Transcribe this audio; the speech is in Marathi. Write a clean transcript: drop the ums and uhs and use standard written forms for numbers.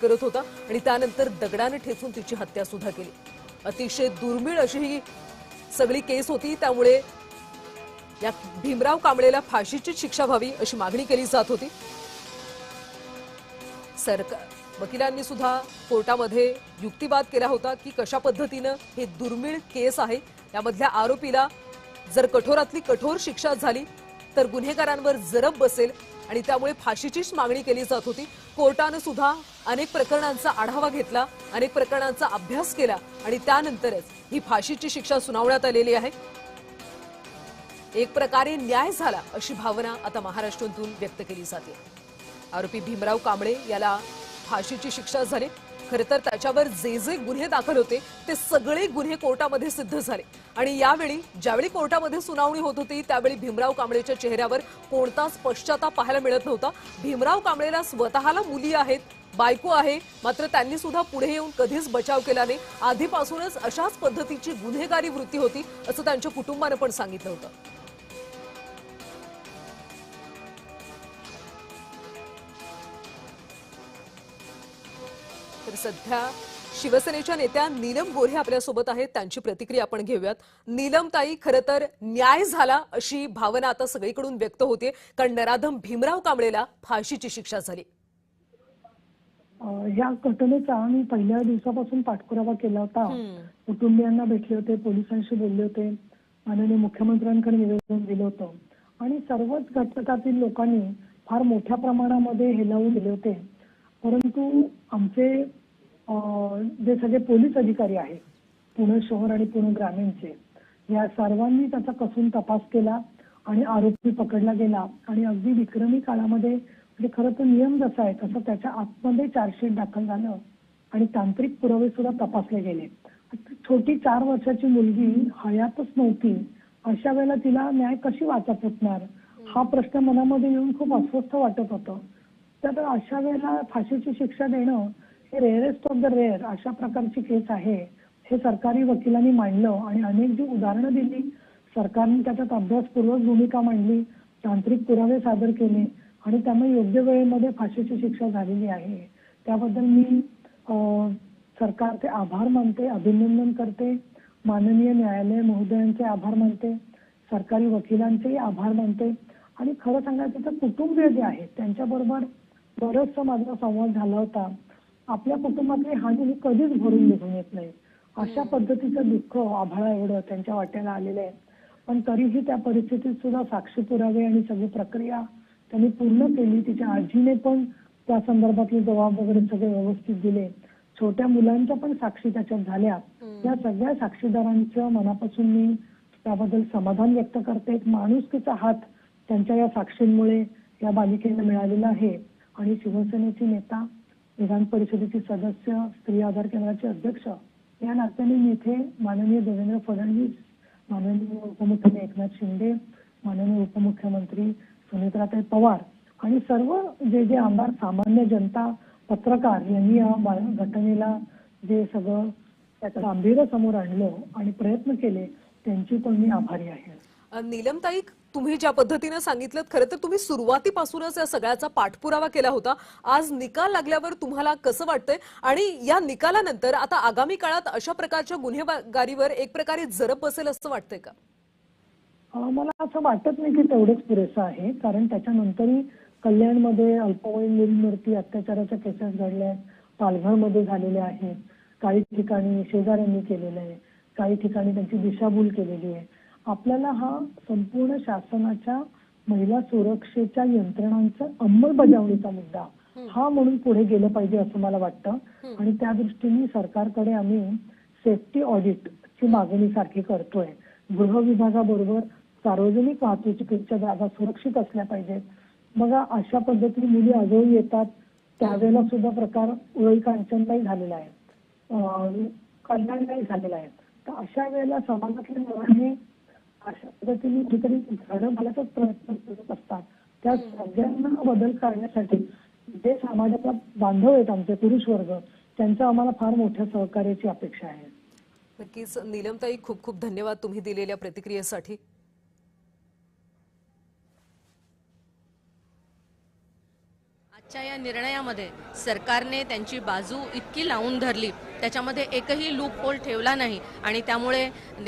करत होता आणि त्यानंतर दगडाने ठेचून तिची हत्या सुद्धा केली। अतिशय दुर्मिळ अशी ही सगळी केस होती, त्यामुळे या भीमराव कांबळेला फाशीची शिक्षा व्हावी अशी मागणी केली जात होती। सरकार वकिलांनी सुद्धा कोर्टामध्ये युक्तिवाद केला होता की कशा पद्धतीने हे दुर्मिळ केस आहे, यामधल्या आरोपीला जर कठोरातली कठोर शिक्षा झाली तर गुन्हेगारांवर जरब बसेल आणि त्यामुळे फाशीचीच मागणी केली जात होती। कोर्टाने सुद्धा अनेक प्रकरणांचा आढावा घेतला, अनेक प्रकरणांचा अभ्यास केला आणि त्यानंतरच ही फाशीची शिक्षा सुनावण्यात आलेली आहे। एक प्रकारे न्याय झाला अशी भावना आता महाराष्ट्रातून व्यक्त केली जाते। आरोपी भीमराव कांबळे याला फाशीची शिक्षा झाली। खरं तर त्याच्यावर जे जे गुन्हे दाखल होते ते सगळे गुन्हे कोर्टामध्ये सिद्ध झाले आणि यावेळी ज्यावेळी कोर्टामध्ये सुनावणी होत होती त्यावेळी भीमराव कांबळेच्या चेहऱ्यावर कोणताच पश्चाताप पाहायला मिळत नव्हता। भीमराव कांबळेला स्वतःला मुली आहेत, बायको आहे, मात्र त्यांनी सुद्धा पुढे येऊन कधीच बचाव केला नाही। आधीपासूनच अशाच पद्धतीची गुन्हेगारी वृत्ती होती असं त्यांच्या कुटुंबाने पण सांगितलं होतं। तर सध्या शिवसेनेच्या नेत्या नीलम गोऱ्हे आपल्यासोबत आहेत, त्यांची प्रतिक्रिया आपण घेऊयात। नीलम ताई, खरं तर न्याय झाला अशी भावना आता सगळीकडून व्यक्त होते, कारण नराधम भीमराव कांबळेला फाशीची शिक्षा झाली। या घटनेचा मी पहिल्या दिवसापासून पाठपुरावा केला होता। कुटुंबियांना भेटले होते, पोलिसांशी बोलले होते, माननीय मुख्यमंत्र्यांकडे निवेदन दिलं होतं आणि सर्वच घटकातील लोकांनी फार मोठ्या प्रमाणामध्ये हेलावून दिले होते। परंतु आमचे जे सगळे पोलीस अधिकारी आहेत, पुणे शहर आणि पुणे ग्रामीणचे, या सर्वांनी त्याचा कसून तपास केला आणि आरोपी पकडला गेला आणि अगदी विक्रमी काळामध्ये, म्हणजे खरं तर नियम जसा आहे तसं त्याच्या आतमध्ये चार्जशीट दाखल झालं आणि तांत्रिक पुरावे सुद्धा तपासले गेले। छोटी 4 वर्षाची मुलगी हयातच नव्हती, अशा वेळेला तिला न्याय कशी वाचा फुटणार हा प्रश्न मनामध्ये येऊन खूप अस्वस्थ वाटत होतं। तर अशा वेळेला फाशीची शिक्षा देणं हे रेअरेस्ट ऑफ द रेअर अशा प्रकारची केस आहे हे सरकारी वकिलांनी मांडलं आणि अनेक जी उदाहरणं दिली, सरकारने त्याच्यात अभ्यासपूर्वक भूमिका मांडली, तांत्रिक पुरावे सादर केले आणि त्यामुळे योग्य वेळेमध्ये फाशीची शिक्षा झालेली आहे। त्याबद्दल मी सरकारचे आभार मानते, अभिनंदन करते, माननीय न्यायालय महोदयांचे आभार मानते, सरकारी वकिलांचेही आभार मानते आणि खरं सांगायचं तर कुटुंबीय जे आहेत त्यांच्याबरोबर बराचसा माझा संवाद झाला होता। आपल्या कुटुंबातली हानी ही कधीच भरून निघून येत नाही, अशा पद्धतीचं दुःख आभाळा एवढं त्यांच्या वाट्याला आलेलं आहे। पण तरीही त्या परिस्थितीत सुद्धा साक्षी पुरावे आणि सगळी प्रक्रिया त्यांनी पूर्ण केली। तिच्या आजीने पण त्या संदर्भातले जबाब वगैरे सगळे व्यवस्थित दिले, छोट्या मुलांच्या पण साक्षी त्याच्यात झाल्या। या सगळ्या साक्षीदारांच्या मनापासून मी त्याबद्दल समाधान व्यक्त करते। माणुसकीचा हात त्यांच्या या साक्षींमुळे या बालिकेला मिळालेला आहे आणि शिवसेनेची नेता, विधान परिषदेची सदस्य, स्त्री आधार केंद्राचे अध्यक्ष या नात्याने मी इथे माननीय देवेंद्र फडणवीस, माननीय उपमुख्यमंत्री एकनाथ शिंदे, माननीय उपमुख्यमंत्री सुनेत्राताई पवार आणि सर्व जे आमदार, सामान्य जनता, पत्रकार यांनी या घटनेला जे सगळं त्याचं गांभीर्य समोर आणलं आणि प्रयत्न केले त्यांची पण मी आभारी आहे। नीलम ताई, तुम्ही ज्या पद्धतीने सांगितलं, खरं तर तुम्ही सुरुवातीपासूनच या सगळ्याचा पाठपुरावा केला होता। आज निकाल लागल्यावर तुम्हाला कसं वाटतंय आणि या निकालानंतर आता आगामी काळात अशा प्रकारच्या गुन्हेगारीवर एक प्रकारे जरब बसेल असं वाटतंय का? मला असं वाटत नाही की तेवढंच पुरेसं आहे, कारण त्याच्यानंतरही कल्याणमध्ये अल्पवयीन मुलींवरती अत्याचाराच्या केसेस घडल्या, पालघरमध्ये झालेल्या आहेत, काही ठिकाणी शेजाऱ्यांनी केलेलं आहे, काही ठिकाणी त्यांची दिशाभूल केलेली आहे। आपल्याला हा संपूर्ण शासनाच्या महिला सुरक्षेच्या यंत्रणांचा अंमलबजावणीचा मुद्दा हा म्हणून पुढे गेलं पाहिजे असं मला वाटतं आणि त्या दृष्टीने सरकारकडे आम्ही सेफ्टी ऑडिटची मागणी सारखी करतोय। गृह विभागाबरोबर सार्वजनिक वाहतुकीच्या जागा सुरक्षित असल्या पाहिजेत। मग अशा पद्धतीने मुली आजही येतात, त्यावेळेला सुद्धा प्रकार उळई कांचन नाही झालेला आहे, कल्याण नाही झालेला आहे। तर अशा वेळेला समाजातल्या मुलांनी अशा पद्धतीने कुठेतरी झाडं घालायचाच प्रयत्न करत असतात। त्या सगळ्यांना बदल करण्यासाठी जे समाजाचा बांधव आहेत आमचे पुरुष वर्ग, त्यांचं आम्हाला फार मोठ्या सहकार्याची अपेक्षा आहे। नक्कीच नीलम ताई, खूप खूप धन्यवाद तुम्ही दिलेल्या प्रतिक्रियेसाठी। च्या या निर्णयामध्ये सरकारने त्यांची बाजू इतकी लावून धरली, त्याच्यामध्ये एकही लूप होल ठेवला नाही आणि त्यामुळे न्याय